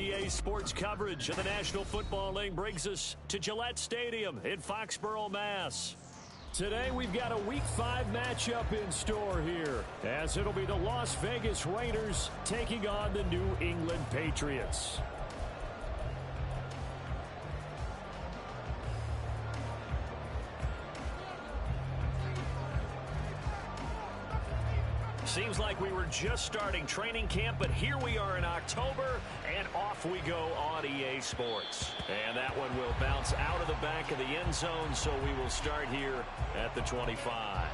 EA Sports coverage of the National Football League brings us to Gillette Stadium in Foxborough, Mass. Today we've got a Week 5 matchup in store here, as it'll be the Las Vegas Raiders taking on the New England Patriots. Seems like we were just starting training camp, but here we are in October, and off we go on EA Sports. And that one will bounce out of the back of the end zone, so we will start here at the 25.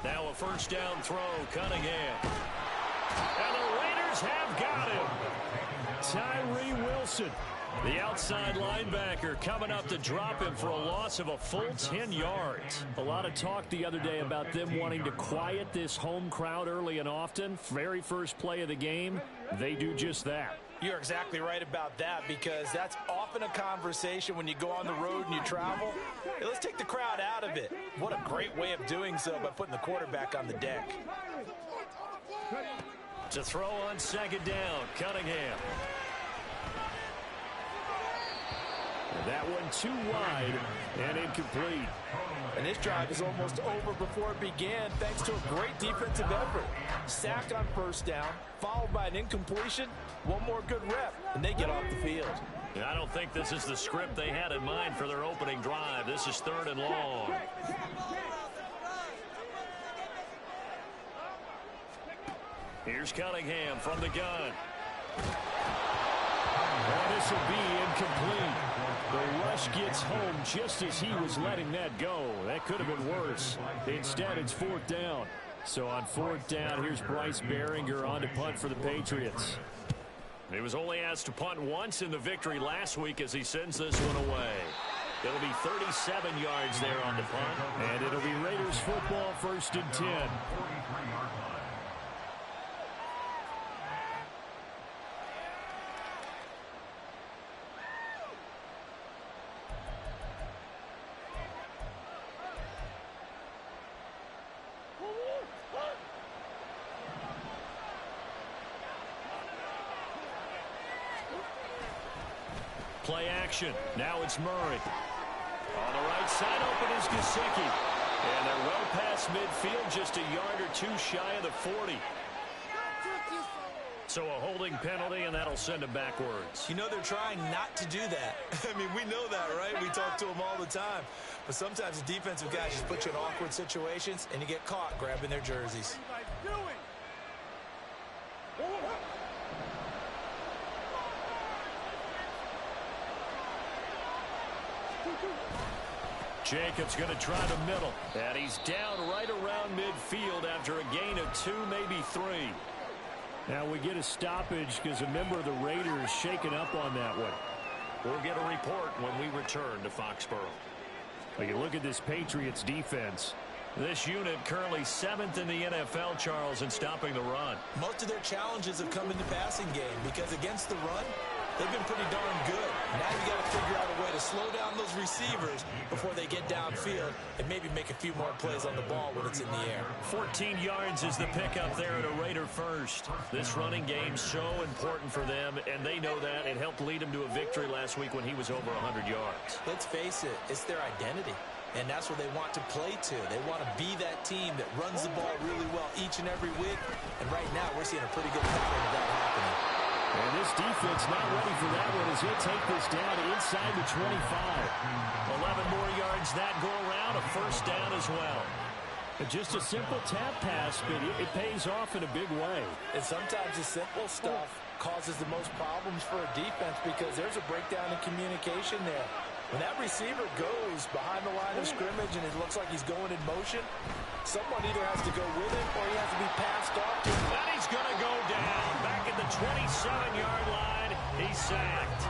Now a first down throw, Cunningham. And the Raiders have got him. Tyree Wilson, the outside linebacker, coming up to drop him for a loss of a full 10 yards. A lot of talk the other day about them wanting to quiet this home crowd early and often. Very first play of the game, they do just that. You're exactly right about that, because that's often a conversation when you go on the road and you travel. Hey, let's take the crowd out of it. What a great way of doing so by putting the quarterback on the deck. To throw on second down, Cunningham. And that one too wide and incomplete. And this drive is almost over before it began, thanks to a great defensive effort. Sack on first down, followed by an incompletion. One more good rep, and they get off the field. I don't think this is the script they had in mind for their opening drive. This is 3rd and long. Here's Cunningham from the gun. And this will be incomplete. The rush gets home just as he was letting that go. That could have been worse. Instead, it's 4th down. So on 4th down, here's Bryce Baringer on to punt for the Patriots. He was only asked to punt once in the victory last week as he sends this one away. It'll be 37 yards there on the punt. And it'll be Raiders football, 1st and 10. Play action. Now it's Murray. On the right side, open is Gesicki. And they're well past midfield, just a yard or two shy of the 40. So a holding penalty, and that'll send them backwards. You know they're trying not to do that. I mean, we know that, right? We talk to them all the time. But sometimes the defensive guys just put you in awkward situations, and you get caught grabbing their jerseys. Jacobs going to try the middle. And he's down right around midfield after a gain of 2, maybe 3. Now we get a stoppage because a member of the Raiders shaken up on that one. We'll get a report when we return to Foxborough. Well, you look at this Patriots defense. This unit currently 7th in the NFL, Charles, in stopping the run. Most of their challenges have come in the passing game because against the run, they've been pretty darn good. Now you got to figure out a way to slow down those receivers before they get downfield and maybe make a few more plays on the ball when it's in the air. 14 yards is the pickup there at a Raider first. This running game so important for them, and they know that. It helped lead them to a victory last week when he was over 100 yards. Let's face it, it's their identity. And that's what they want to play to. They want to be that team that runs the ball really well each and every week. And right now, we're seeing a pretty good pattern of that happening. And this defense not ready for that one as he'll take this down inside the 25. 11 more yards that go around, a first down as well. Just a simple tap pass, but it pays off in a big way. And sometimes the simple stuff causes the most problems for a defense because there's a breakdown in communication there. When that receiver goes behind the line of scrimmage and it looks like he's going in motion, someone either has to go with him or he has to be passed off to him. And he's going to go down. Back at the 27-yard line, he's sacked.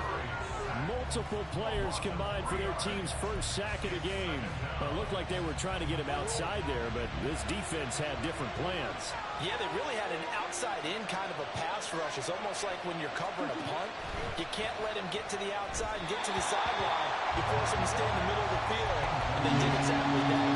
Multiple players combined for their team's first sack of the game. Well, it looked like they were trying to get him outside there, but this defense had different plans. Yeah, they really had an outside-in kind of a pass rush. It's almost like when you're covering a punt, you can't let him get to the outside and get to the sideline. You force him to stay in the middle of the field, and they did exactly that.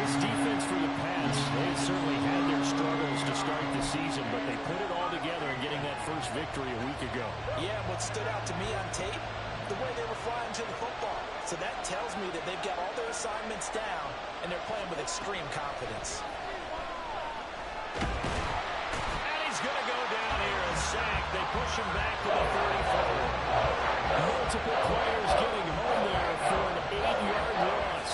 This defense for the Pats, they've certainly had their struggles to start the season, but they put it all together in getting that first victory a week ago. Yeah, what stood out to me on tape, the way they were flying to the football. So that tells me that they've got all their assignments down, and they're playing with extreme confidence. And he's going to go down here, a sack. They push him back to the 34. Multiple players getting home there for an 8-yard loss.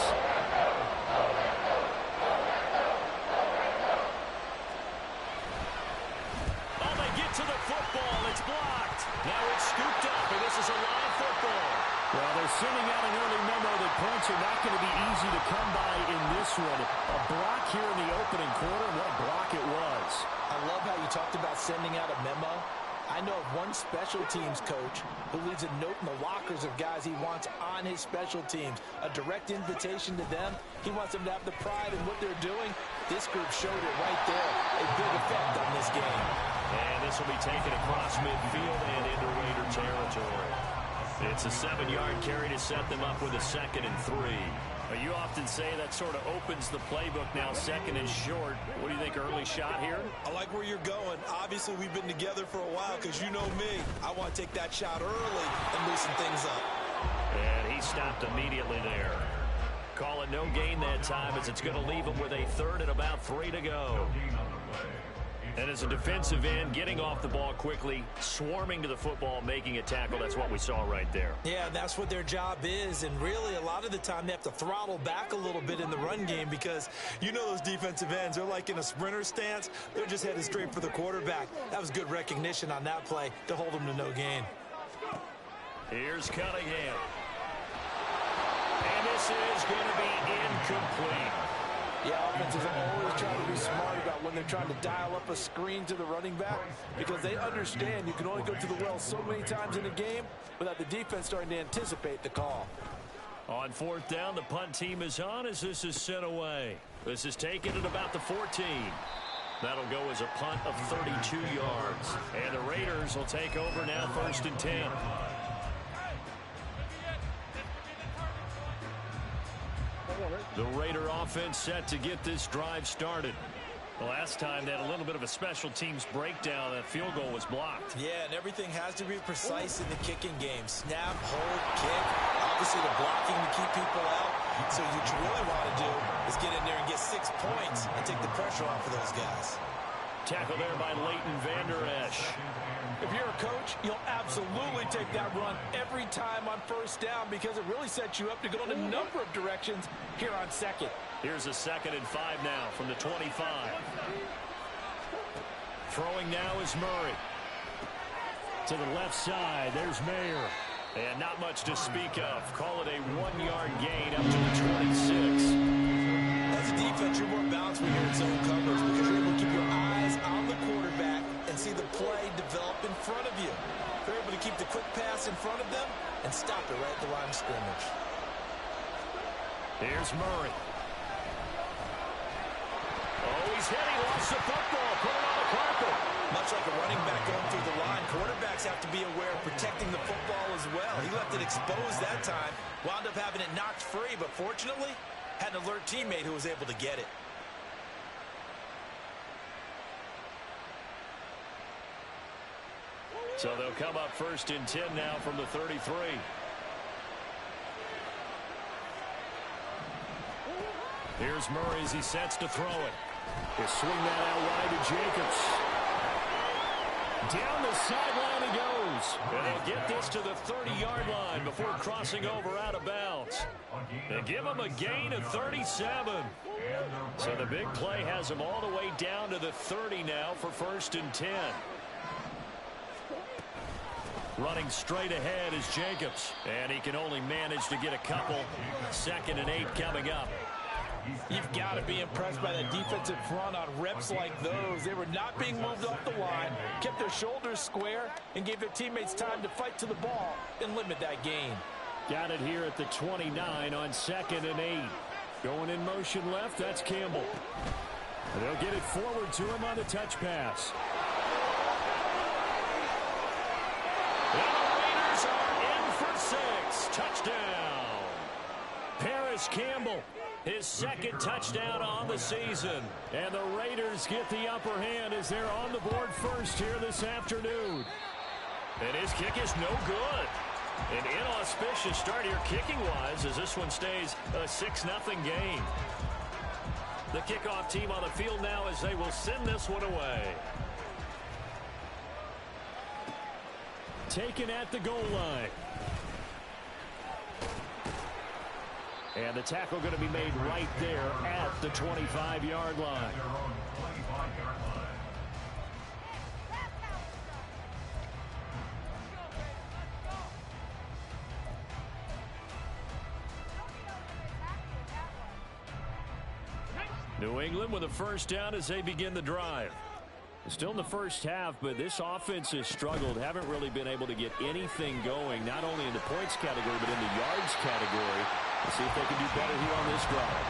To the football, it's blocked. Now it's scooped up, and this is a live football. Well, they're sending out an early memo that points are not going to be easy to come by in this one. A block here in the opening quarter, and what a block it was. I love how you talked about sending out a memo. I know of one special teams coach who leaves a note in the lockers of guys he wants on his special teams. A direct invitation to them. He wants them to have the pride in what they're doing. This group showed it right there. A big effect on this game. And this will be taken across midfield and into Raider territory. It's a 7-yard carry to set them up with a 2nd and 3. You often say that sort of opens the playbook now, 2nd and short. What do you think, early shot here? I like where you're going. Obviously, we've been together for a while because you know me. I want to take that shot early and loosen things up. And he stopped immediately there. Calling no gain that time as it's going to leave him with a 3rd and about 3 to go. And as a defensive end, getting off the ball quickly, swarming to the football, making a tackle, that's what we saw right there. Yeah, that's what their job is, and really a lot of the time they have to throttle back a little bit in the run game because you know those defensive ends, they're like in a sprinter stance. They're just headed straight for the quarterback. That was good recognition on that play to hold them to no gain. Here's Cunningham. And this is going to be incomplete. Yeah, offenses always try to be smart about when they're trying to dial up a screen to the running back because they understand you can only go to the well so many times in a game without the defense starting to anticipate the call. On 4th down, the punt team is on as this is sent away. This is taken at about the 14. That'll go as a punt of 32 yards. And the Raiders will take over now 1st and 10. The Raider offense set to get this drive started. The last time they had a little bit of a special teams breakdown. That field goal was blocked. Yeah, and everything has to be precise in the kicking game. Snap, hold, kick. Obviously the blocking to keep people out. So what you really want to do is get in there and get 6 points and take the pressure off of those guys. Tackle there by Leighton Vander Esch. If you're a coach, you'll absolutely take that run every time on 1st down because it really sets you up to go in a number of directions here on 2nd. Here's a 2nd and 5 now from the 25. Throwing now is Murray. To the left side, there's Mayer. And not much to speak of. Call it a 1-yard gain up to the 26. As a defense, you're more balanced when you're in zone coverage because you're able to keep your eyes on the quarterback and see the play develop in front of you. They're able to keep the quick pass in front of them and stop it right at the line of scrimmage. Here's Murray. Oh, he's hit. He lost the football. Put it on the carpet. Much like a running back going through the line, quarterbacks have to be aware of protecting the football as well. He left it exposed that time, wound up having it knocked free, but fortunately, had an alert teammate who was able to get it. So they'll come up 1st and 10 now from the 33. Here's Murray as he sets to throw it. He'll swing that out wide to Jacobs. Down the sideline he goes. And they'll get this to the 30-yard line before crossing over out of bounds. They give him a gain of 37. So the big play has him all the way down to the 30 now for 1st and 10. Running straight ahead is Jacobs. And he can only manage to get a couple. 2nd and 8 coming up. You've got to be impressed by that defensive front on reps like those. They were not being moved off the line, kept their shoulders square, and gave their teammates time to fight to the ball and limit that gain. Got it here at the 29 on 2nd and 8. Going in motion left, that's Campbell. And they'll get it forward to him on the touch pass. And the Raiders are in for 6. Touchdown. Paris Campbell, his 2nd touchdown on the season. And the Raiders get the upper hand as they're on the board first here this afternoon. And his kick is no good. An inauspicious start here kicking-wise as this one stays a 6-0 game. The kickoff team on the field now as they will send this one away. Taken at the goal line. And the tackle going to be made right there at the 25-yard line. New England with a first down as they begin the drive. Still in the first half, but this offense has struggled. Haven't really been able to get anything going, not only in the points category, but in the yards category. Let's see if they can do better here on this drive.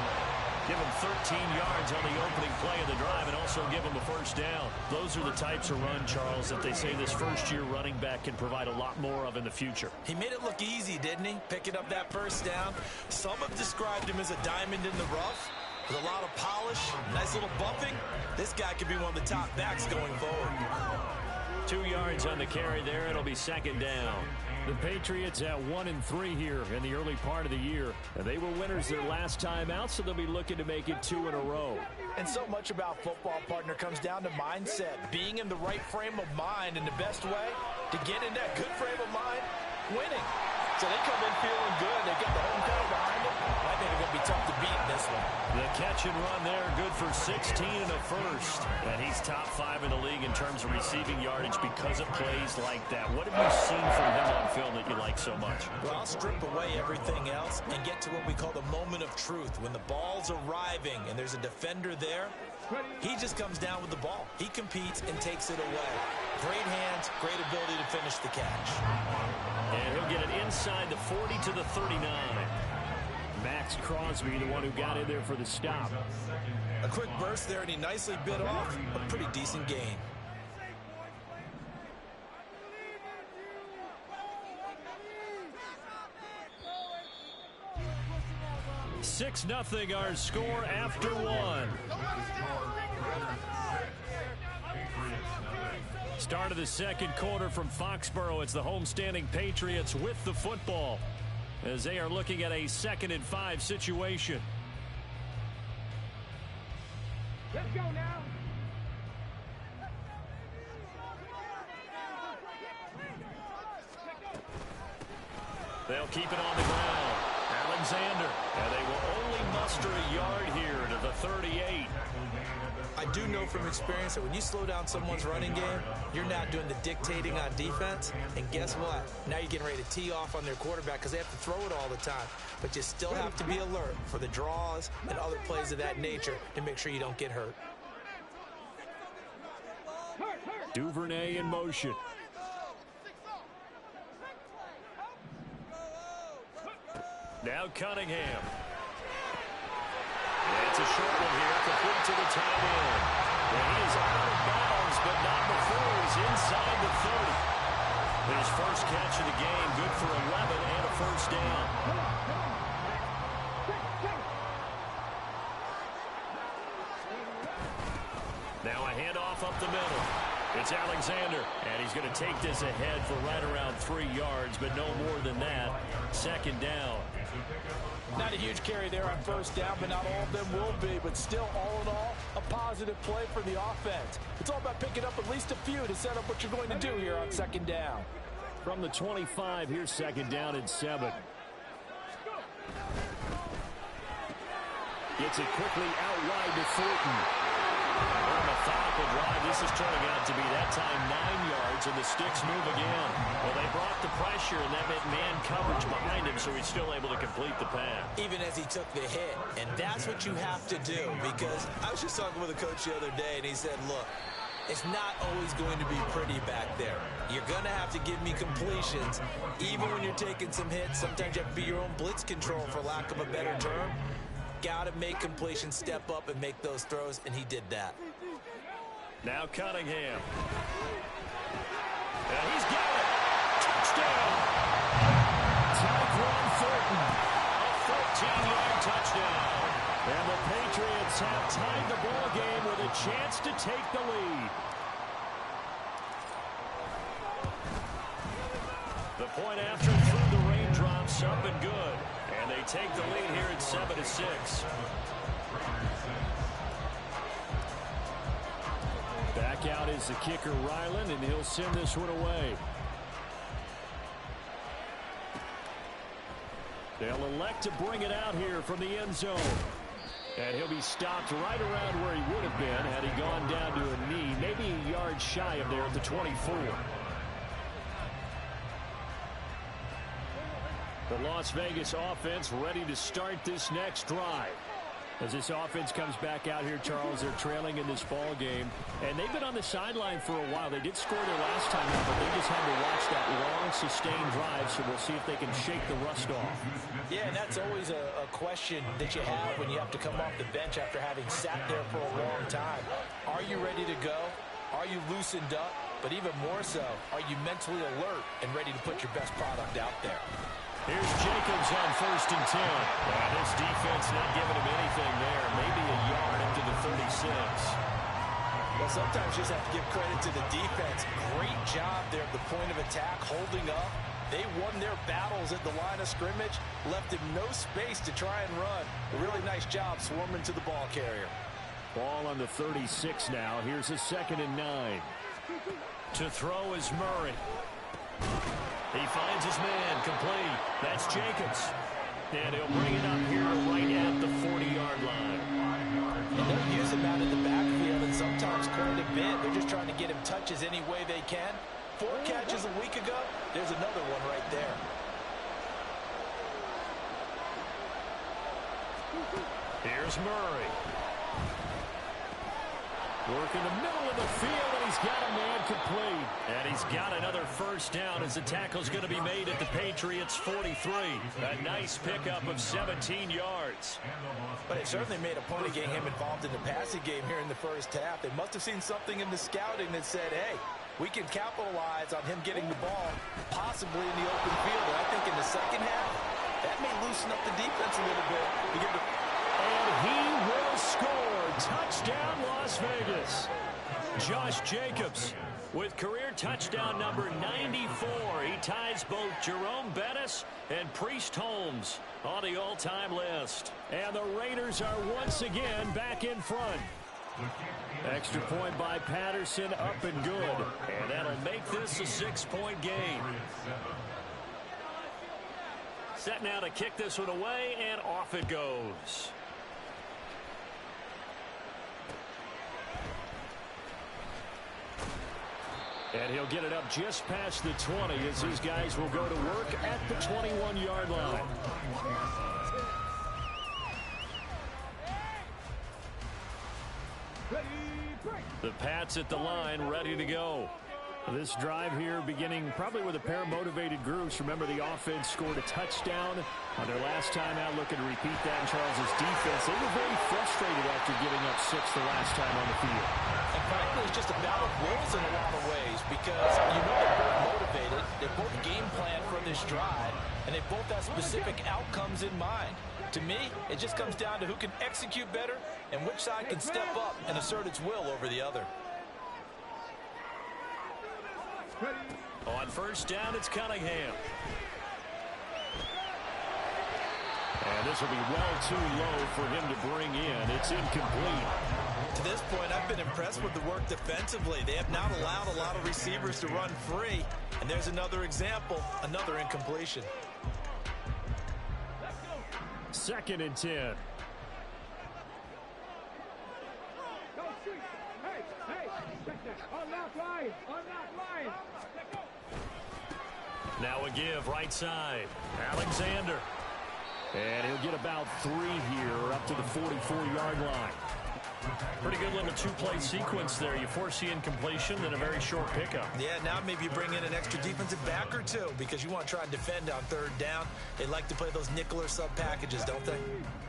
Give them 13 yards on the opening play of the drive and also give them a first down. Those are the types of run, Charles, that they say this first-year running back can provide a lot more of in the future. He made it look easy, didn't he? Picking up that first down. Some have described him as a diamond in the rough. With a lot of polish, nice little bumping, this guy could be one of the top backs going forward. 2 yards on the carry there. It'll be 2nd down. The Patriots at 1-3 here in the early part of the year. And they were winners their last time out, so they'll be looking to make it 2 in a row. And so much about football, partner, comes down to mindset. Being in the right frame of mind, and the best way to get in that good frame of mind, winning. So they come in feeling good. They got the home crowd behind them. I think they're going to be tough to beat in this one. The catch and run there, good for 16 and a first. And he's top 5 in the league in terms of receiving yardage because of plays like that. What have you seen from him on film that you like so much? Well, I'll strip away everything else and get to what we call the moment of truth. When the ball's arriving and there's a defender there, he just comes down with the ball. He competes and takes it away. Great hands, great ability to finish the catch. And he'll get it inside the 40 to the 39. Max Crosby, the one who got in there for the stop. A quick burst there, and he nicely bit off a pretty decent gain. Six nothing our score after one. Start of the second quarter from Foxborough. It's the homestanding Patriots with the football as they are looking at a 2nd and 5 situation. Let's go now. They'll keep it on the ground. Alexander. And they will only muster a yard here to the 38. I do know from experience that when you slow down someone's running game, you're not doing the dictating on defense. And guess what? Now you're getting ready to tee off on their quarterback because they have to throw it all the time. But you still have to be alert for the draws and other plays of that nature to make sure you don't get hurt. Duvernay in motion. Now Cunningham. It's a short one here, complete to the tight end. And he is out of bounds, but not before he's inside the 30. His first catch of the game, good for 11 and a first down. Now a handoff up the middle. It's Alexander, and he's going to take this ahead for right around 3 yards, but no more than that. 2nd down. Not a huge carry there on first down, but not all of them will be. But still, all in all, a positive play for the offense. It's all about picking up at least a few to set up what you're going to do here on 2nd down. From the 25, here's 2nd down and 7. Gets it quickly out wide to Thornton. What a methodical drive. This is turning out to be that time 9 yards, and the sticks move again. Well, they brought the pressure, and that meant man coverage behind him, so he's still able to complete the pass. Even as he took the hit, and that's what you have to do, because I was just talking with a coach the other day, and he said, look, it's not always going to be pretty back there. You're going to have to give me completions. Even when you're taking some hits, sometimes you have to be your own blitz control, for lack of a better term. Got to make completions, step up, and make those throws, and he did that. Now Cunningham. And he's got it. Touchdown. Tyquan Thornton. A 14-yard touchdown. And the Patriots have tied the ball game with a chance to take the lead. The point after through the raindrops, up and good. And they take the lead here at 7-6. Back out is the kicker, Ryland, and he'll send this one away. They'll elect to bring it out here from the end zone. And he'll be stopped right around where he would have been had he gone down to a knee, maybe a yard shy of there at the 24. The Las Vegas offense ready to start this next drive. As this offense comes back out here, Charles, they're trailing in this ball game. And they've been on the sideline for a while. They did score their last time out, but they just had to watch that long, sustained drive, so we'll see if they can shake the rust off. Yeah, and that's always a question that you have when you have to come off the bench after having sat there for a long time. Are you ready to go? Are you loosened up? But even more so, are you mentally alert and ready to put your best product out there? Here's Jacobs on 1st and 10. And this defense not giving him anything there. Maybe a yard into the 36. Well, sometimes you just have to give credit to the defense. Great job there at the point of attack, holding up. They won their battles at the line of scrimmage, left him no space to try and run. A really nice job swarming to the ball carrier. Ball on the 36 now. Here's a 2nd and 9. To throw is Murray. He finds his man, complete. That's Jacobs. And he'll bring it up here right at the 40-yard line. And they'll use him out in the backfield, and sometimes quite a bit. They're just trying to get him touches any way they can. 4 catches a week ago. There's another one right there. Here's Murray. Work in the middle of the field, and he's got a man complete. And he's got another first down as the tackle's going to be made at the Patriots' 43. A nice pickup of 17 yards. But it certainly made a point of getting him involved in the passing game here in the first half. They must have seen something in the scouting that said, hey, we can capitalize on him getting the ball, possibly in the open field. And I think in the second half, that may loosen up the defense a little bit. And he will score. Touchdown, Las Vegas. Josh Jacobs with career touchdown number 94. He ties both Jerome Bettis and Priest Holmes on the all-time list. And the Raiders are once again back in front. Extra point by Patterson, up and good. And that'll make this a 6-point game. Set now to kick this one away, and off it goes. And he'll get it up just past the 20 as these guys will go to work at the 21-yard line. The Pats at the line, ready to go. This drive here beginning probably with a pair of motivated groups. Remember, the offense scored a touchdown on their last time out. Looking to repeat that in Charles's defense. They were very frustrated after giving up 6 the last time on the field. And frankly, it's just a battle of wills in a lot of ways because you know they're both motivated. They both game plan for this drive, and they both have specific outcomes in mind. To me, it just comes down to who can execute better and which side can step up and assert its will over the other. On first down, it's Cunningham. And this will be well too low for him to bring in. It's incomplete. To this point, I've been impressed with the work defensively. They have not allowed a lot of receivers to run free. And there's another example, another incompletion. 2nd and 10. Go, shoot. Now a give right side. Alexander. And he'll get about 3 here up to the 44-yard line. Pretty good little two-play sequence there. You force the incompletion, then a very short pickup. Yeah, now maybe you bring in an extra defensive back or two because you want to try and defend on 3rd down. They like to play those nickel or sub packages, don't they?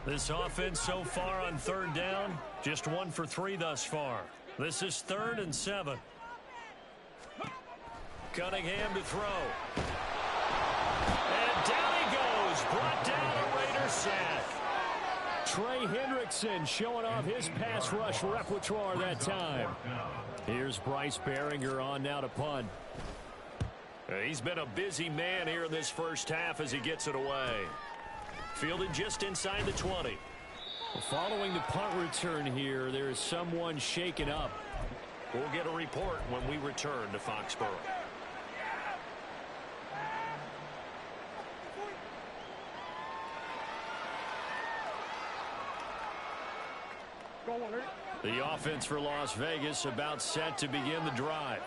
This offense so far on 3rd down, just 1 for 3 thus far. This is 3rd and 7. Cunningham to throw. And down he goes. Brought down a Raider sack. Trey Hendrickson showing off his pass rush repertoire that time. Here's Bryce Baringer on now to punt. He's been a busy man here in this first half as he gets it away. Fielded just inside the 20. Following the punt return here, there's someone shaken up. We'll get a report when we return to Foxborough. The offense for Las Vegas about set to begin the drive.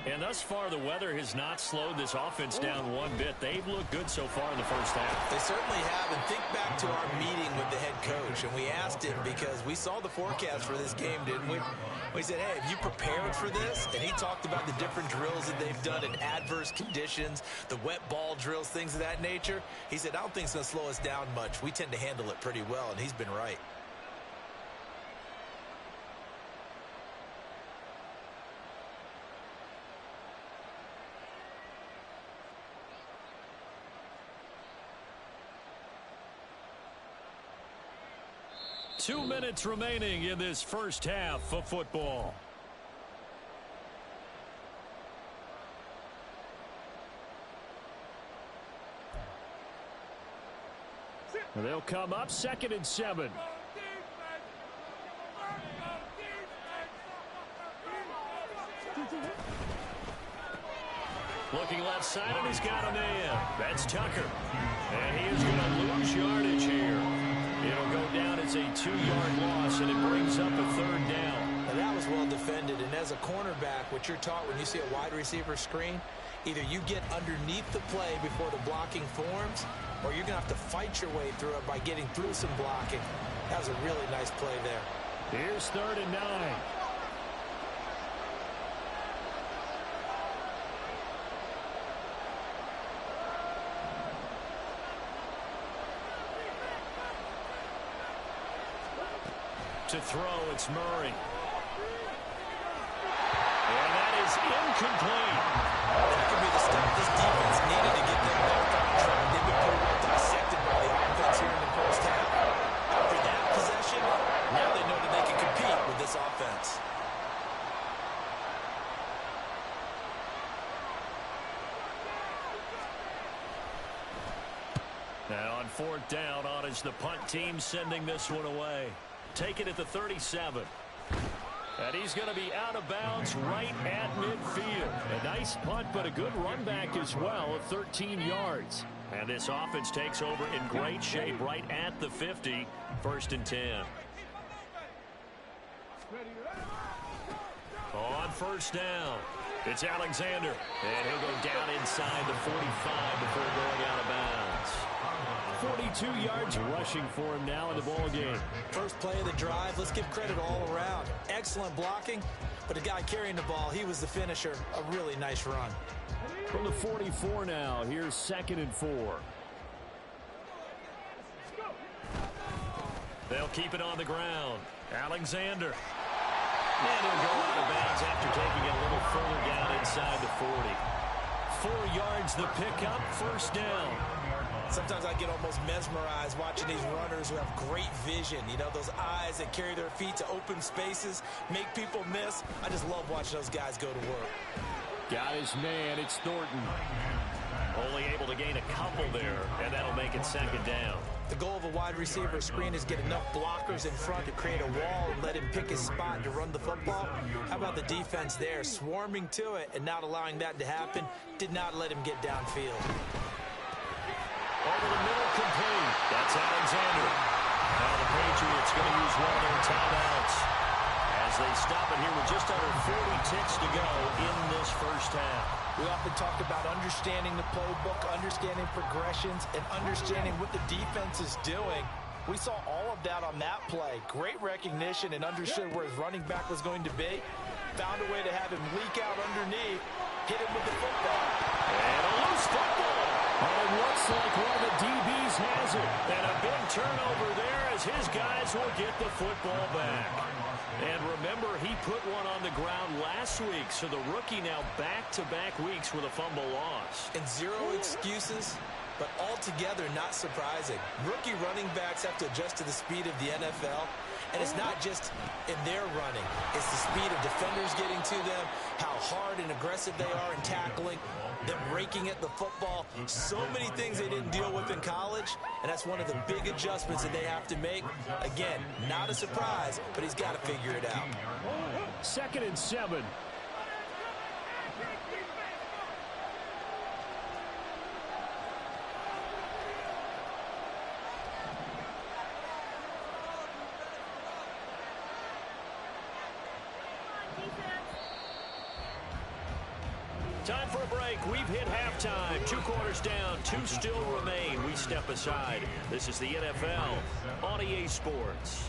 And thus far, the weather has not slowed this offense down one bit. They've looked good so far in the first half. They certainly have. And think back to our meeting with the head coach. And we asked him because we saw the forecast for this game, didn't we? We said, hey, have you prepared for this? And he talked about the different drills that they've done in adverse conditions, the wet ball drills, things of that nature. He said, I don't think it's going to slow us down much. We tend to handle it pretty well, and he's been right. Two minutes remaining in this first half of football. They'll come up 2nd and 7. Looking left side, and he's got a man. That's Tucker. And he is going to lose yardage here. It'll go down as a 2-yard loss, and it brings up a 3rd down. Now that was well defended, and as a cornerback, what you're taught when you see a wide receiver screen, either you get underneath the play before the blocking forms, or you're going to have to fight your way through it by getting through some blocking. That was a really nice play there. Here's 3rd and 9. To throw, it's Murray. And that is incomplete. That could be the stuff this defense needed to get them back on track. They've been pretty well dissected by the offense here in the first half. After that possession, now they know that they can compete with this offense. Now on 4th down, on is the punt team sending this one away. Take it at the 37. And he's going to be out of bounds right at midfield. A nice punt, but a good run back as well of 13 yards. And this offense takes over in great shape right at the 50. 1st and 10. On 1st down, it's Alexander. And he'll go down inside the 45 before going out of bounds. 42 yards rushing for him now in the ball game. First play of the drive. Let's give credit all around. Excellent blocking, but the guy carrying the ball, he was the finisher. A really nice run. From the 44 now, here's 2nd and 4. They'll keep it on the ground. Alexander. And he'll go out of bounds after taking it a little further down inside the 40. 4 yards the pickup, 1st down. Sometimes I get almost mesmerized watching these runners who have great vision. You know, those eyes that carry their feet to open spaces, make people miss. I just love watching those guys go to work. Got his man, it's Thornton. Only able to gain a couple there, and that'll make it 2nd down. The goal of a wide receiver screen is get enough blockers in front to create a wall and let him pick his spot to run the football. How about the defense there, swarming to it and not allowing that to happen? Did not let him get downfield. Over the middle, complete. That's Alexander. Now the Patriots going to use one of their timeouts as they stop it here with just under 40 ticks to go in this first half. We often talk about understanding the playbook, understanding progressions, and understanding what the defense is doing. We saw all of that on that play. Great recognition and understood where his running back was going to be. Found a way to have him leak out underneath, hit him with the football. And a loose football. And it looks like one of the DBs has it. And a big turnover there as his guys will get the football back. And remember, he put one on the ground last week, so the rookie now back-to-back weeks with a fumble loss. And zero excuses, but altogether not surprising. Rookie running backs have to adjust to the speed of the NFL, and it's not just in their running. It's the speed of defenders getting to them, how hard and aggressive they are in tackling, them raking at the football. So many things they didn't deal with in college, and that's one of the big adjustments that they have to make. Again, not a surprise, but he's got to figure it out. 2nd and 7. Time for a break. We've hit halftime. 2 quarters down. 2 still remain. We step aside. This is the NFL on EA Sports.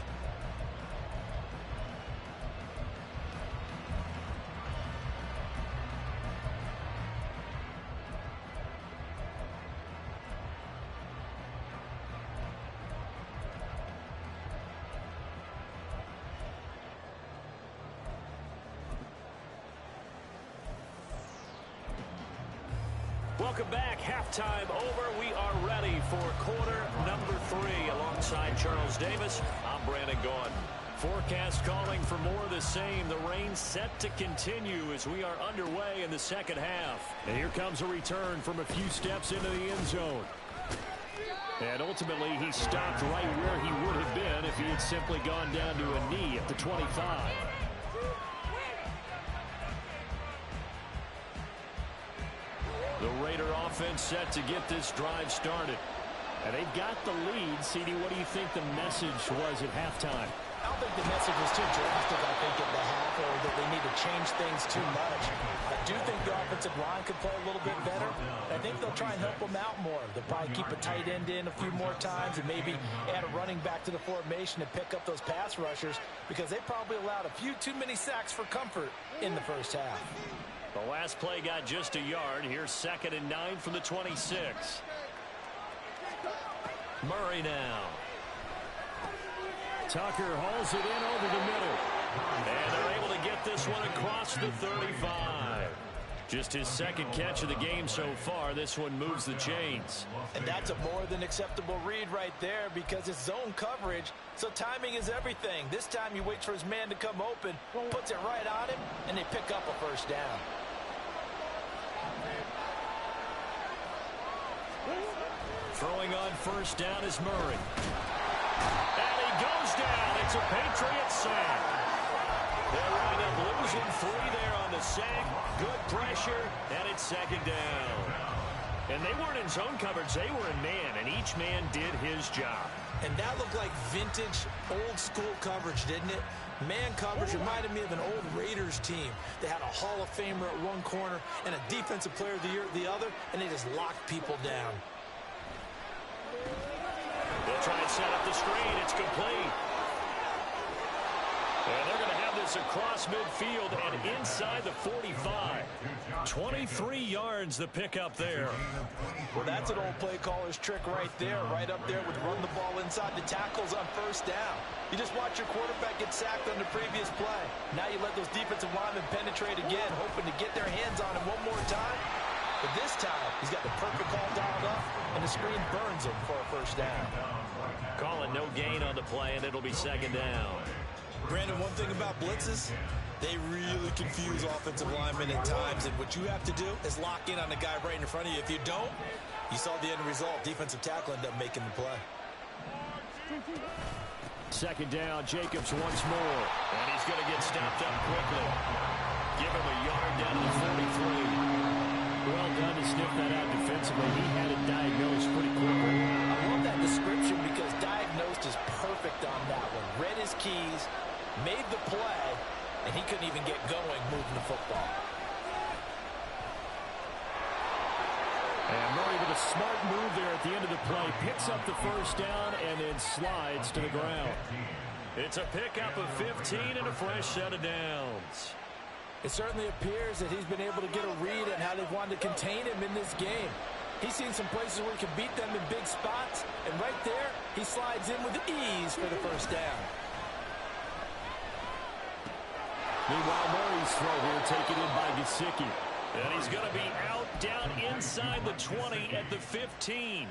Welcome back. Halftime over. We are ready for quarter number 3. Alongside Charles Davis, I'm Brandon Gaudin. Forecast calling for more of the same. The rain set to continue as we are underway in the second half. And here comes a return from a few steps into the end zone. And ultimately, he stopped right where he would have been if he had simply gone down to a knee at the 25. The Raider offense set to get this drive started. And they've got the lead. CD, what do you think the message was at halftime? I don't think the message was too drastic, I think, at the half, or that they need to change things too much. I do think the offensive line could play a little bit better. I think they'll try and help them out more. They'll probably keep a tight end in a few more times and maybe add a running back to the formation to pick up those pass rushers, because they probably allowed a few too many sacks for comfort in the first half. The last play got just a yard. Here's 2nd and 9 from the 26. Murray now. Tucker hauls it in over the middle. And they're able to get this one across the 35. Just his 2nd catch of the game so far. This one moves the chains. And that's a more than acceptable read right there, because it's zone coverage, so timing is everything. This time he waits for his man to come open, puts it right on him, and they pick up a first down. Throwing on first down is Murray. And he goes down. It's a Patriot sack. They'll wind up losing 3 there on the sack. Good pressure, and it's 2nd down. And they weren't in zone coverage. They were in man, and each man did his job. And that looked like vintage, old-school coverage, didn't it? Man coverage reminded me of an old Raiders team. They had a Hall of Famer at one corner and a Defensive Player of the Year at the other, and they just locked people down. They'll try and set up the screen. It's complete. And they're going to have this across midfield and inside the 45. 23 yards the pickup there. Well, that's an old play caller's trick right there. Right up there with run the ball inside the tackles on first down. You just watch your quarterback get sacked on the previous play. Now you let those defensive linemen penetrate again, hoping to get their hands on him one more time. But this time, he's got the perfect call dialed up, and the screen burns him for a first down. Calling no gain on the play, and it'll be 2nd down. Brandon, one thing about blitzes, they really confuse offensive linemen at times, and what you have to do is lock in on the guy right in front of you. If you don't, you saw the end result. Defensive tackle ended up making the play. 2nd down, Jacobs once more. And he's going to get stopped up quickly. Give him a yard down to the 43. Well done to sniff that out defensively. He had it diagnosed pretty quickly. I love that description, because diagnosed is perfect on that one. Read his keys, made the play, and he couldn't even get going moving the football. And Murray with a smart move there at the end of the play. Picks up the first down and then slides to the ground. It's a pickup of 15 and a fresh set of downs. It certainly appears that he's been able to get a read on how they've wanted to contain him in this game. He's seen some places where he can beat them in big spots, and right there, he slides in with ease for the first down. Meanwhile, Murray's throw here taken in by Gesicki. And he's going to be out down inside the 20 at the 15.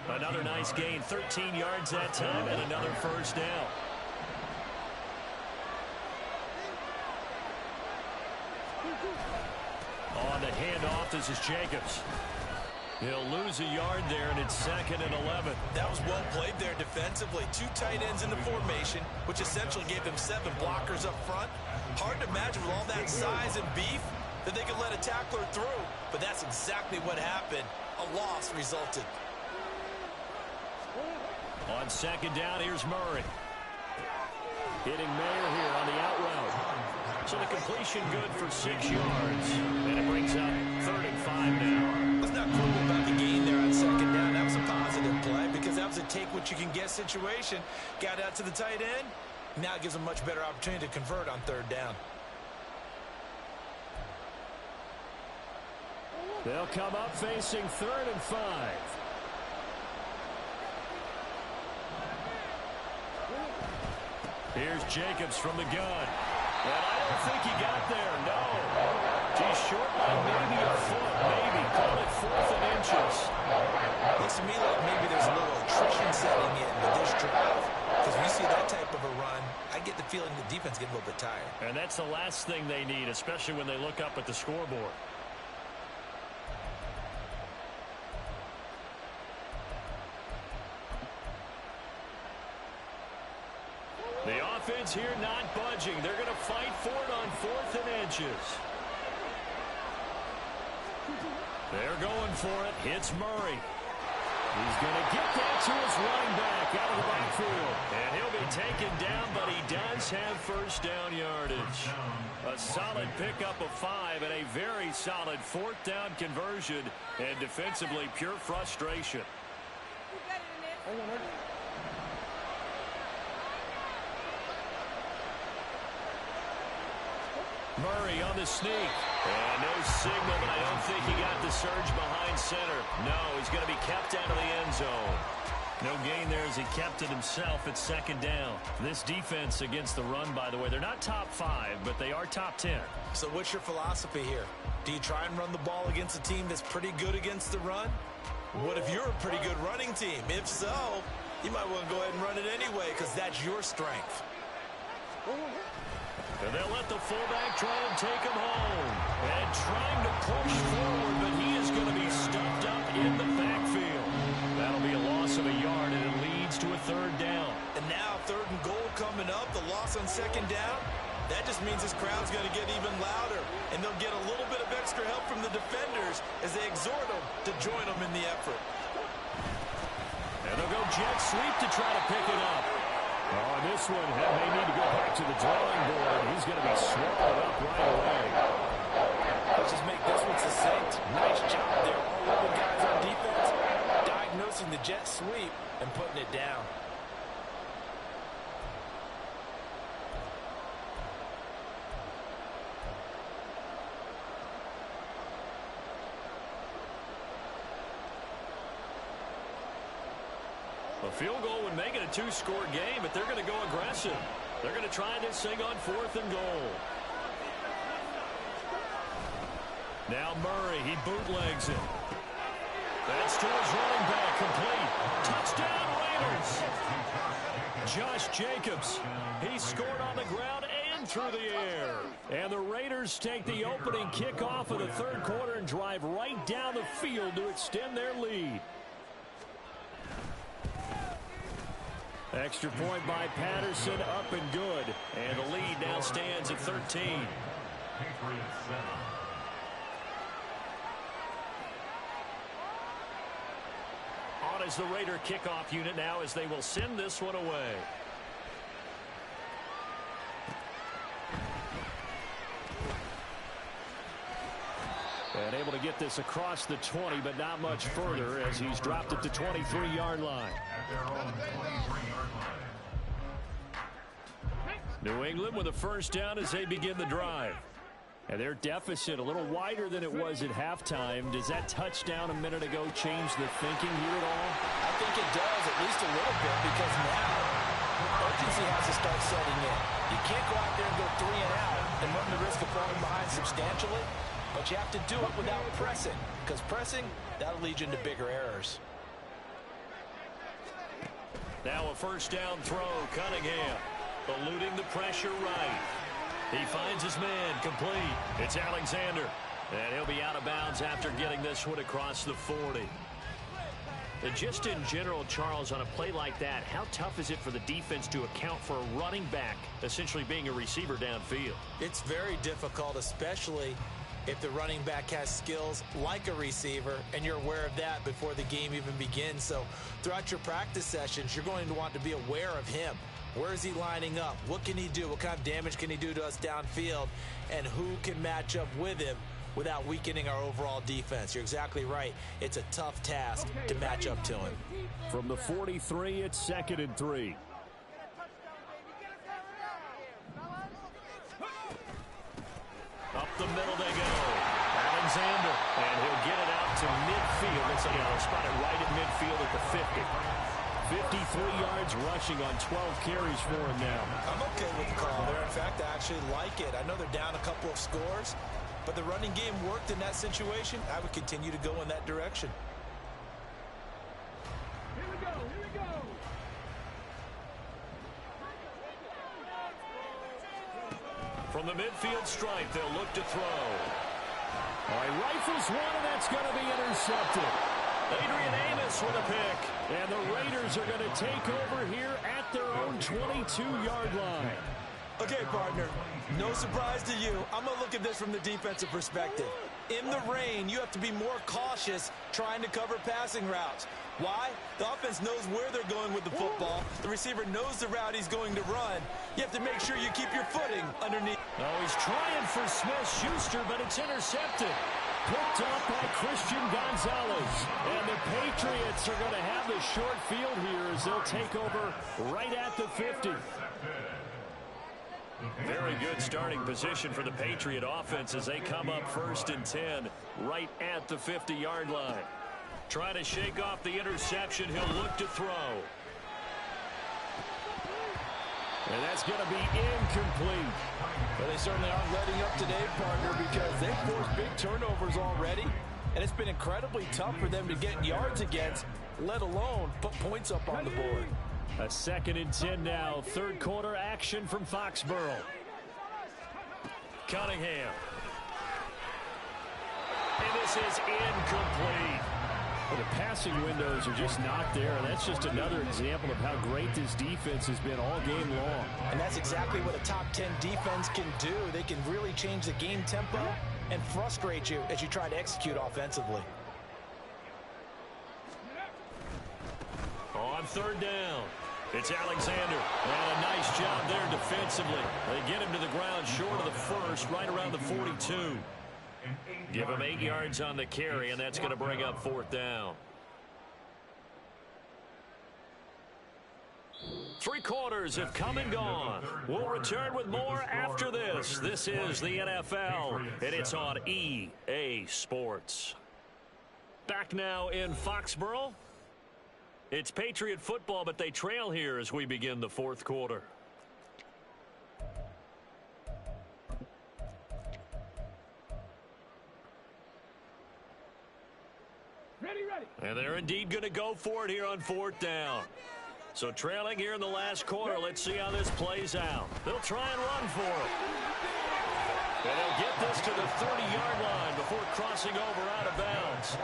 Another nice gain, 13 yards that time, and another first down. On the handoff, this is Jacobs. He'll lose a yard there, and it's 2nd and 11. That was well played there defensively. 2 tight ends in the formation, which essentially gave them 7 blockers up front. Hard to imagine with all that size and beef that they could let a tackler through, but that's exactly what happened. A loss resulted. On 2nd down, here's Murray. Hitting Mayer here on the out route. So the completion good for 6 yards. And it brings up 3rd and 5 now. Let's not quibble about the gain there on 2nd down. That was a positive play because that was a take-what-you-can-get situation. Got out to the tight end. Now it gives them a much better opportunity to convert on 3rd down. They'll come up facing 3rd and 5. Here's Jacobs from the gun. And I don't think he got there, no. He's short by maybe a foot, maybe. Call it 4th and inches. Looks to me like maybe there's a little attrition setting in with this drive. Because when you see that type of a run, I get the feeling the defense gets a little bit tired. And that's the last thing they need, especially when they look up at the scoreboard. The offense here not budging. They're going to fight for it on 4th and inches. They're going for it. Hits Murray. He's going to get that to his running back out of the backfield. And he'll be taken down, but he does have first down yardage. A solid pickup of 5 and a very solid 4th down conversion. And defensively, pure frustration. Murray on the sneak. And no signal, but I don't think he got the surge behind center. No, he's going to be kept out of the end zone. No gain there as he kept it himself at 2nd down. This defense against the run, by the way, they're not top 5, but they are top 10. So what's your philosophy here? Do you try and run the ball against a team that's pretty good against the run? What if you're a pretty good running team? If so, you might want to go ahead and run it anyway because that's your strength. And they'll let the fullback try and take him home. And trying to push forward, but he is going to be stuffed up in the backfield. That'll be a loss of a yard, and it leads to a 3rd down. And now 3rd and goal coming up, the loss on 2nd down. That just means this crowd's going to get even louder. And they'll get a little bit of extra help from the defenders as they exhort them to join them in the effort. And they'll go jet sweep to try to pick it up. Oh, this one may need to go back to the drawing board. He's going to be swallowed up right away. Let's just make this one succinct. Nice job there. All over guys on defense, diagnosing the jet sweep and putting it down. A field goal would make it a 2-score game, but they're going to go aggressive. They're going to try this thing on 4th and goal. Now Murray, he bootlegs it. That's to his running back, complete. Touchdown, Raiders! Josh Jacobs, he scored on the ground and through the air. And the Raiders take the opening kickoff of the 3rd quarter and drive right down the field to extend their lead. Extra point by Patterson, up and good. And the lead now stands at 13. On is the Raider kickoff unit now as they will send this one away. And able to get this across the 20, but not much further as he's dropped it to 23-yard line. New England with a first down as they begin the drive. And their deficit a little wider than it was at halftime. Does that touchdown a minute ago change the thinking here at all? I think it does, at least a little bit, because now urgency has to start setting in. You can't go out there and go 3 and out and run the risk of falling behind substantially, but you have to do it without pressing, because pressing, that'll lead you into bigger errors. Now a first down throw, Cunningham, eluding the pressure right. He finds his man, complete. It's Alexander, and he'll be out of bounds after getting this one across the 40. And just in general, Charles, on a play like that, how tough is it for the defense to account for a running back essentially being a receiver downfield? It's very difficult, especially if the running back has skills like a receiver, and you're aware of that before the game even begins. So throughout your practice sessions, you're going to want to be aware of him. Where is he lining up? What can he do? What kind of damage can he do to us downfield? And who can match up with him without weakening our overall defense? You're exactly right. It's a tough task to match up to him. From the 43, it's 2nd and 3. Up the middle they go. Alexander, and he'll get it out to midfield. Looks like he'll spot it right at midfield at the 50. 53 yards rushing on 12 carries for him now. I'm okay with the call there. In fact, I actually like it. I know they're down a couple of scores, but the running game worked in that situation. I would continue to go in that direction. Here we go, here we go. From the midfield stripe, they'll look to throw. All right, rifles one, and that's going to be intercepted. Adrian Amos with a pick. And the Raiders are going to take over here at their own 22-yard line. Okay, partner, no surprise to you. I'm going to look at this from the defensive perspective. In the rain, you have to be more cautious trying to cover passing routes. Why? The offense knows where they're going with the football. The receiver knows the route he's going to run. You have to make sure you keep your footing underneath. Oh, he's trying for Smith-Schuster, but it's intercepted. Picked up by Christian Gonzalez. And the Patriots are going to have the short field here as they'll take over right at the 50. Very good starting position for the Patriot offense as they come up 1st and 10 right at the 50-yard line. Trying to shake off the interception. He'll look to throw. And that's going to be incomplete. Well, they certainly aren't letting up today, partner, because they've forced big turnovers already, and it's been incredibly tough for them to get yards against, let alone put points up on the board. A 2nd and 10 now. 3rd quarter action from Foxborough. Cunningham. And this is incomplete. Well, the passing windows are just not there. And that's just another example of how great this defense has been all game long. And that's exactly what a top 10 defense can do. They can really change the game tempo and frustrate you as you try to execute offensively. On 3rd down, it's Alexander. And a nice job there defensively. They get him to the ground short of the first, right around the 42. Give him 8 yards on the carry, and that's going to bring up 4th down. 3 quarters have come and gone. We'll return with more after this. This is the NFL, and it's on EA Sports. Back now in Foxborough. It's Patriot football, but they trail here as we begin the 4th quarter. Ready, ready. And they're indeed going to go for it here on 4th down. So trailing here in the last quarter, let's see how this plays out. They'll try and run for it. And they'll get this to the 30-yard line before crossing over out of bounds.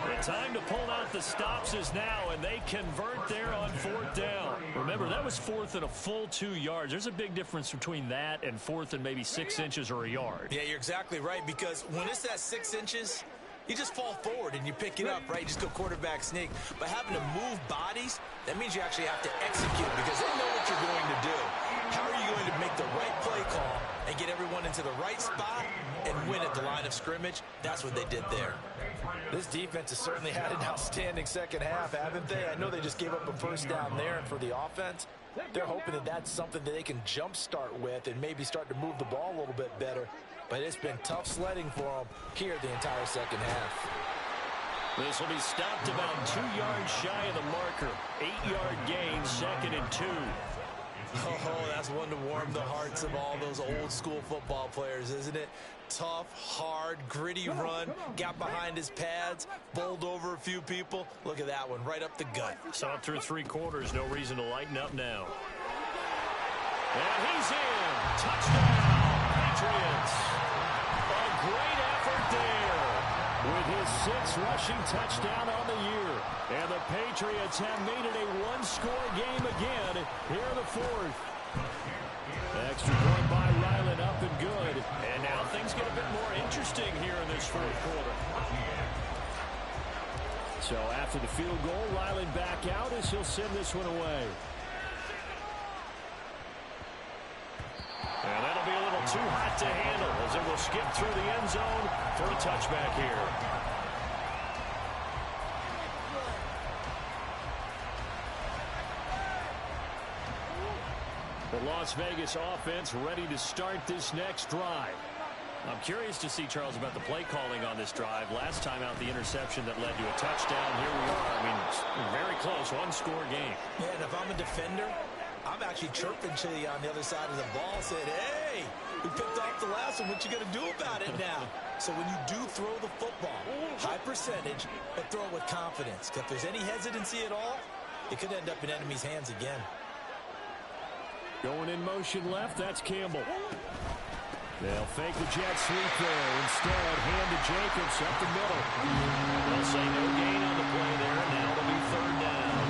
The time to pull out the stops is now, and they convert there on 4th down. Remember, that was 4th and a full 2 yards. There's a big difference between that and 4th and maybe 6 inches or a yard. Yeah, you're exactly right, because when it's that 6 inches, you just fall forward and you pick it up, right? You just go quarterback sneak. But having to move bodies, that means you actually have to execute because they know what you're going to do. How are you going to make the right play call and get everyone into the right spot and win at the line of scrimmage. That's what they did there. This defense has certainly had an outstanding second half, haven't they? I know they just gave up a first down there, and for the offense, they're hoping that that's something that they can jumpstart with and maybe start to move the ball a little bit better. But it's been tough sledding for them here the entire second half. This will be stopped about 2 yards shy of the marker. 8-yard gain, 2nd and 2. Oh, that's one to warm the hearts of all those old school football players, isn't it? Tough, hard, gritty run, got behind his pads, bowled over a few people. Look at that one, right up the gut. Saw it through 3 quarters, no reason to lighten up now. And he's in. Touchdown, Patriots. A great effort there with his 6th rushing touchdown on the year. And the Patriots have made it a 1-score game again here in the 4th. Extra point by Ryland, up and good. And now things get a bit more interesting here in this 4th quarter. So after the field goal, Ryland back out as he'll send this one away. And that'll be a little too hot to handle as it will skip through the end zone for a touchback here. The Las Vegas offense ready to start this next drive. I'm curious to see, Charles, about the play calling on this drive. Last time out, the interception that led to a touchdown. Here we are. I mean, very close, 1-score game. Yeah, and if I'm a defender, I'm actually chirping to you on the other side of the ball, saying, hey, we picked off the last one. What you going to do about it now? So when you do throw the football, high percentage, but throw it with confidence. If there's any hesitancy at all, it could end up in enemy's hands again. Going in motion left, that's Campbell. They'll fake the jet sweep there. Instead, hand to Jacobs up the middle. They'll say no gain on the play there. Now it'll be 3rd down.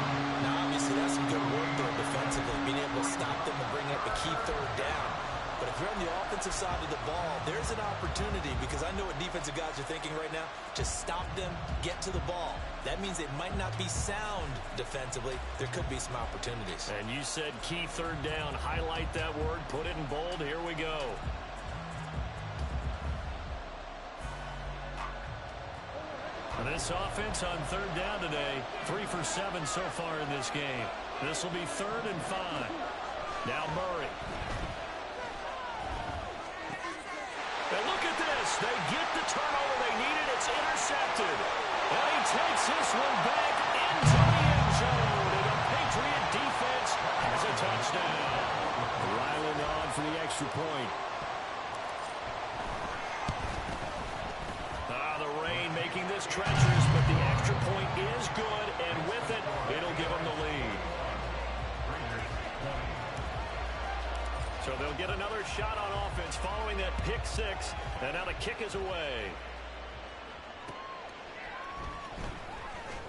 Now, obviously, that's some good work there defensively, being able to stop them and bring up a key 3rd down. But if you're on the offensive side of the ball, there's an opportunity, because I know what defensive guys are thinking right now. Just stop them, get to the ball. That means it might not be sound defensively. There could be some opportunities. And you said key 3rd down. Highlight that word, put it in bold. Here we go. This offense on 3rd down today, 3 for 7 so far in this game. This will be 3rd and 5. Now Murray. And look at this. They get the turnover they needed. It's intercepted. And he takes this one back into the end zone. And the Patriot defense has a touchdown. Ryland on for the extra point. Making this treacherous, but the extra point is good, and with it, it'll give them the lead. So they'll get another shot on offense following that pick 6, and now the kick is away.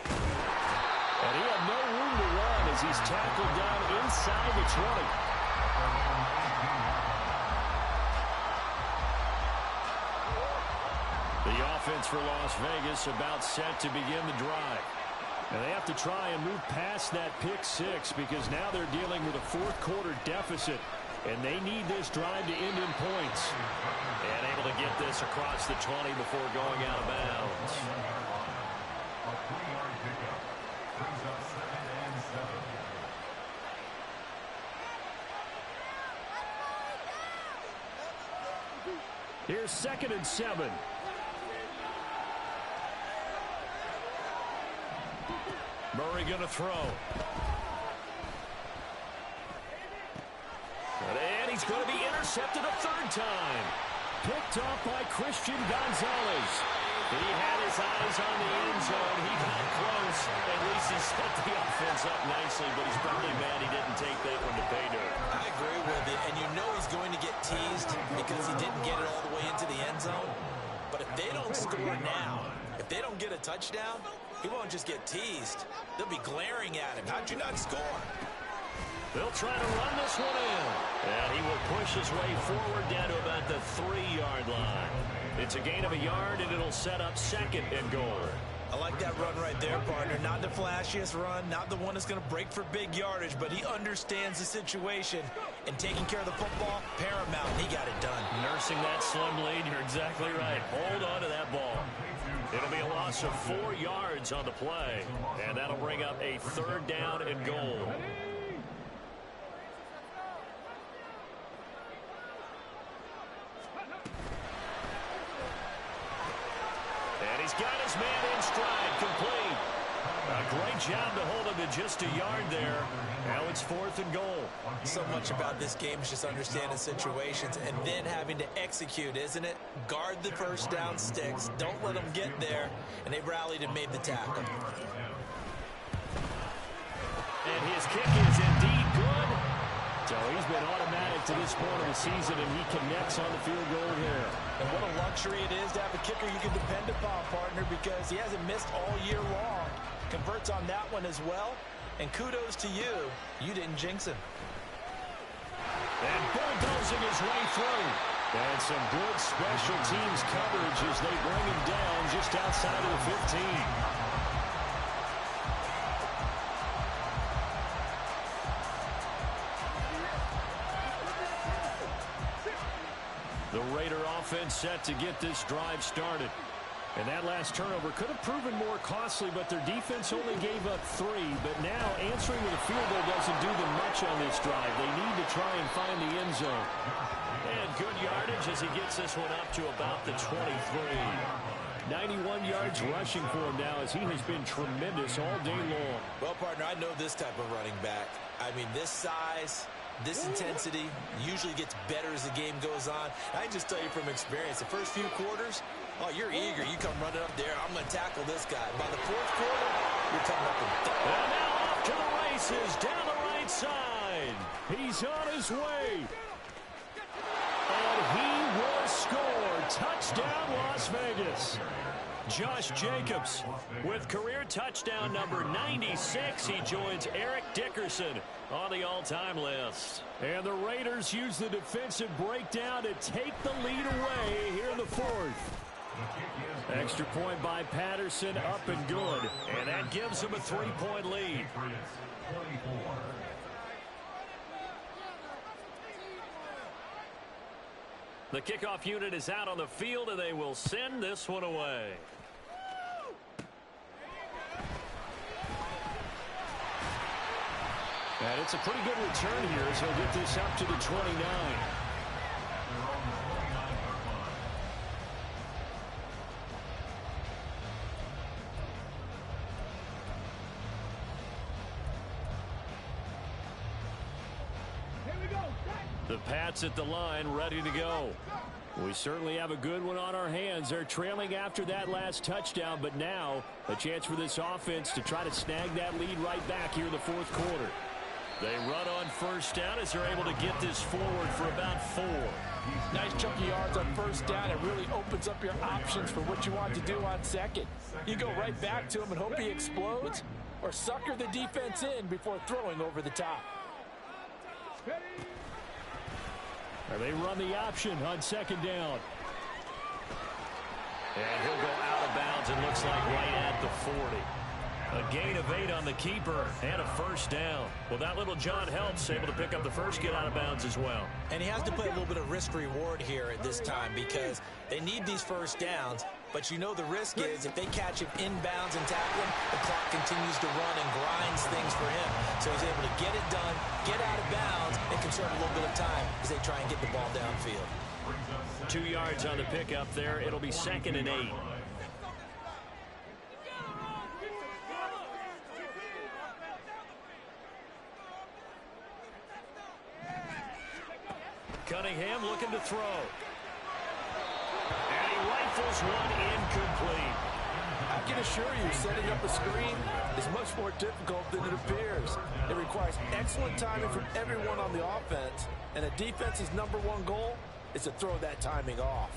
And he had no room to run as he's tackled down inside the 20. The offense for Las Vegas about set to begin the drive. And they have to try and move past that pick 6 because now they're dealing with a 4th quarter deficit. And they need this drive to end in points. And able to get this across the 20 before going out of bounds. Here's 2nd and 7. Murray going to throw. And he's going to be intercepted a 3rd time. Picked off by Christian Gonzalez. He had his eyes on the end zone. He got close. At least he set the offense up nicely, but he's probably mad he didn't take that one to pay dirt. I agree with you, and you know he's going to get teased because he didn't get it all the way into the end zone. But if they don't score now, if they don't get a touchdown, he won't just get teased. They'll be glaring at him. How'd you not score? They'll try to run this one in. And he will push his way forward down to about the 3-yard line. It's a gain of a yard, and it'll set up 2nd and goal. I like that run right there, partner. Not the flashiest run, not the one that's going to break for big yardage, but he understands the situation, and taking care of the football, paramount, and he got it done. Nursing that slim lead, you're exactly right. Hold on to that ball. It'll be a loss of 4 yards on the play, and that'll bring up a 3rd down and goal. And he's got his man in stride, complete. A great job to hold him to just a yard there. Now it's 4th and goal. So much about this game is just understanding situations and then having to execute, isn't it? Guard the first down sticks. Don't let them get there. And they rallied and made the tackle. And his kick is indeed good. So he's been automatic to this point of the season, and he connects on the field goal here. And what a luxury it is to have a kicker you can depend upon, partner, because he hasn't missed all year long. Converts on that one as well. And kudos to you. You didn't jinx him. And bulldozing his way through. And some good special teams coverage as they bring him down just outside of the 15. The Raider offense set to get this drive started. And that last turnover could have proven more costly, but their defense only gave up 3. But now answering with a field goal doesn't do them much on this drive. They need to try and find the end zone. And good yardage as he gets this one up to about the 23. 91 yards rushing for him now as he has been tremendous all day long. Well, partner, I know this type of running back. I mean, this size, this intensity usually gets better as the game goes on. I can just tell you from experience, the first few quarters, oh, you're eager. You come running up there. I'm going to tackle this guy. By the 4th quarter, you're coming up and And now off to the races down the right side. He's on his way. And he will score. Touchdown, Las Vegas. Josh Jacobs with career touchdown number 96. He joins Eric Dickerson on the all-time list. And the Raiders use the defensive breakdown to take the lead away here in the 4th. Extra point by Patterson, up and good. And that gives him a 3-point lead. The kickoff unit is out on the field, and they will send this one away. And it's a pretty good return here as he'll get this up to the 29. The Pats at the line, ready to go. We certainly have a good one on our hands. They're trailing after that last touchdown, but now a chance for this offense to try to snag that lead right back here in the 4th quarter. They run on first down as they're able to get this forward for about 4. Nice chunky yards on first down. It really opens up your options for what you want to do on second. You go right back to him and hope he explodes, or sucker the defense in before throwing over the top. And they run the option on second down. And he'll go out of bounds, it looks like right at the 40. A gain of 8 on the keeper and a first down. Well, that little John helps able to pick up the first get out of bounds as well. And he has to play a little bit of risk-reward here at this time because they need these first downs. But you know the risk is if they catch him inbounds and tackle him, the clock continues to run and grinds things for him. So he's able to get it done, get out of bounds, and conserve a little bit of time as they try and get the ball downfield. 2 yards on the pickup there. It'll be 2nd and 8. Cunningham looking to throw. And he rifles one incomplete. I can assure you, setting up a screen is much more difficult than it appears. It requires excellent timing from everyone on the offense, and a defense's #1 goal is to throw that timing off.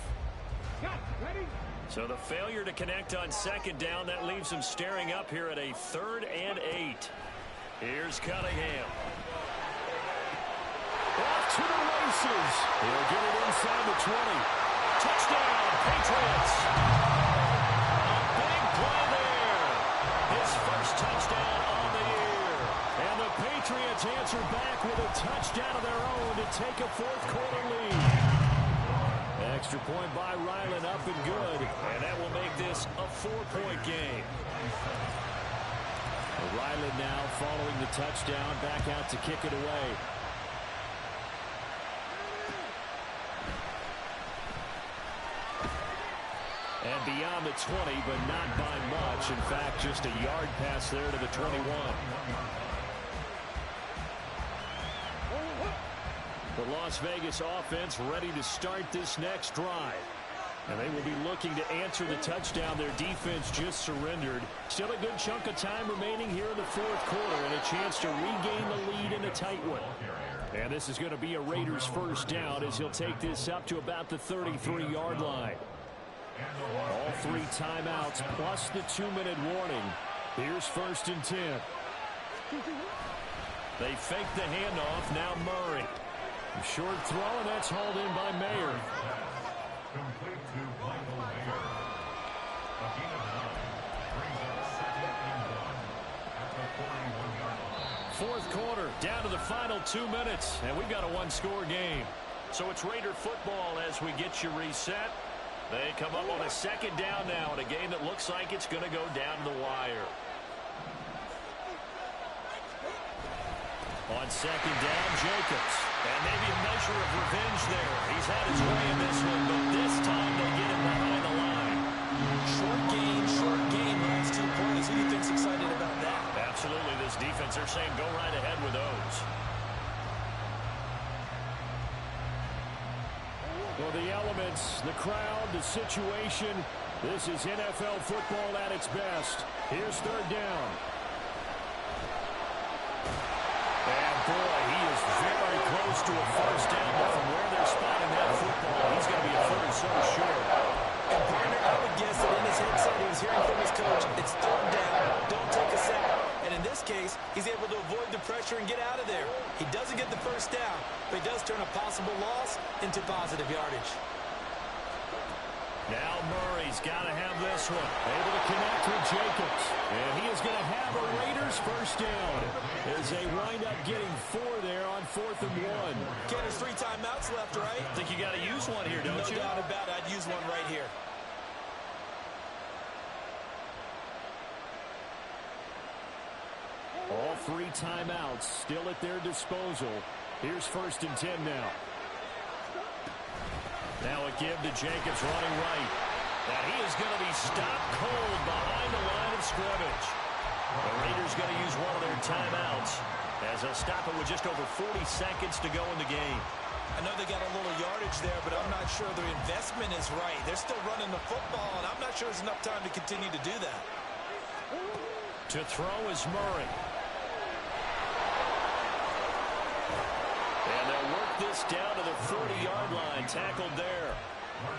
So the failure to connect on second down, that leaves him staring up here at a 3rd and 8. Here's Cunningham. Off to the races. He'll get it inside the 20. Touchdown, Patriots. A big play there. Patriots answer back with a touchdown of their own to take a fourth-quarter lead. Extra point by Ryland, up and good. And that will make this a 4-point game. Ryland now following the touchdown, back out to kick it away. And beyond the 20, but not by much. In fact, just a yard pass there to the 21. The Las Vegas offense ready to start this next drive. And they will be looking to answer the touchdown their defense just surrendered. Still a good chunk of time remaining here in the fourth quarter and a chance to regain the lead in a tight one. And this is going to be a Raiders first down as he'll take this up to about the 33-yard line. All 3 timeouts plus the 2-minute warning. Here's 1st and 10. They fake the handoff. Now Murray. Short throw, and that's hauled in by Mayer. Fourth quarter, down to the final 2 minutes, and we've got a 1-score game. So it's Raider football as we get you reset. They come up on a 2nd down now in a game that looks like it's going to go down to the wire. On 2nd down, Jacobs. And maybe a measure of revenge there. He's had his way in this one, but this time they get him behind the line. Short gain, last 2 plays. Who do you think's excited about that? Absolutely, this defense, they're saying go right ahead with those. Well, the elements, the crowd, the situation, this is NFL football at its best. Here's 3rd down. And boy, he is very close to a first down, but from where they're spotting that football, he's going to be a 3rd so short. And partner, I would guess that in his headset he was hearing from his coach, it's 3rd down, don't take a sack. And in this case, he's able to avoid the pressure and get out of there. He doesn't get the first down, but he does turn a possible loss into positive yardage. Now Murray's got to have this one. Able to connect with Jacobs. And he is going to have a Raiders first down as they wind up getting 4 there on 4th and 1. Ken, there's 3 timeouts left, right? I think you got to use one here, don't you? No doubt about it. I'd use one right here. All 3 timeouts still at their disposal. Here's 1st and 10 now. Now a give to Jacobs running right. And he is going to be stopped cold behind the line of scrimmage. The Raiders going to use one of their timeouts as they'll stop it with just over 40 seconds to go in the game. I know they got a little yardage there, but I'm not sure their investment is right. They're still running the football, and I'm not sure there's enough time to continue to do that. To throw is Murray. And they'll work this down to the 40-yard line, tackled there.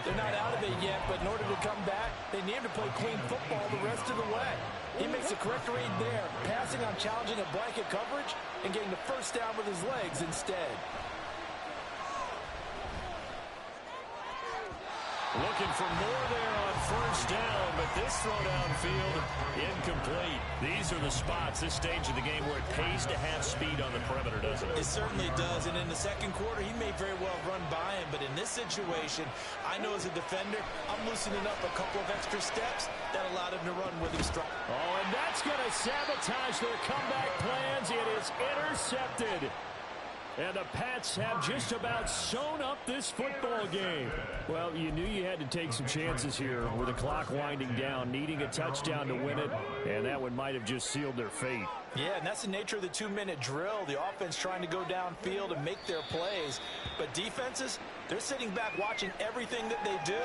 They're not out of it yet, but in order to come back, they need to play clean football the rest of the way. He makes the correct read there, passing on challenging a blanket coverage and getting the first down with his legs instead. Looking for more there on first down, but this throw downfield, incomplete. These are the spots, this stage of the game, where it pays to have speed on the perimeter, doesn't it? It certainly does, and in the second quarter, he may very well run by him, but in this situation, I know as a defender, I'm loosening up a couple of extra steps that allowed him to run with him strong. Oh, and that's going to sabotage their comeback plans. It is intercepted. And the Pats have just about sewn up this football game. Well, you knew you had to take some chances here with the clock winding down, needing a touchdown to win it, and that one might have just sealed their fate. Yeah, and that's the nature of the 2-minute drill. The offense trying to go downfield and make their plays. But defenses, they're sitting back watching everything that they do,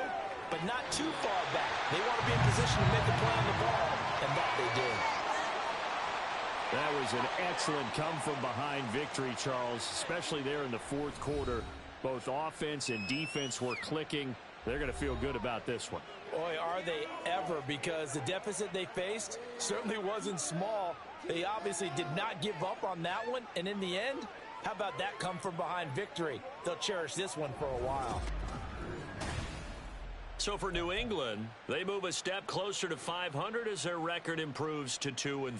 but not too far back. They want to be in position to make a play on the ball, and that they did. That was an excellent come-from-behind victory, Charles, especially there in the fourth quarter. Both offense and defense were clicking. They're going to feel good about this one. Boy, are they ever, because the deficit they faced certainly wasn't small. They obviously did not give up on that one, and in the end, how about that come-from-behind victory? They'll cherish this one for a while. So for New England, they move a step closer to 500 as their record improves to 2-3.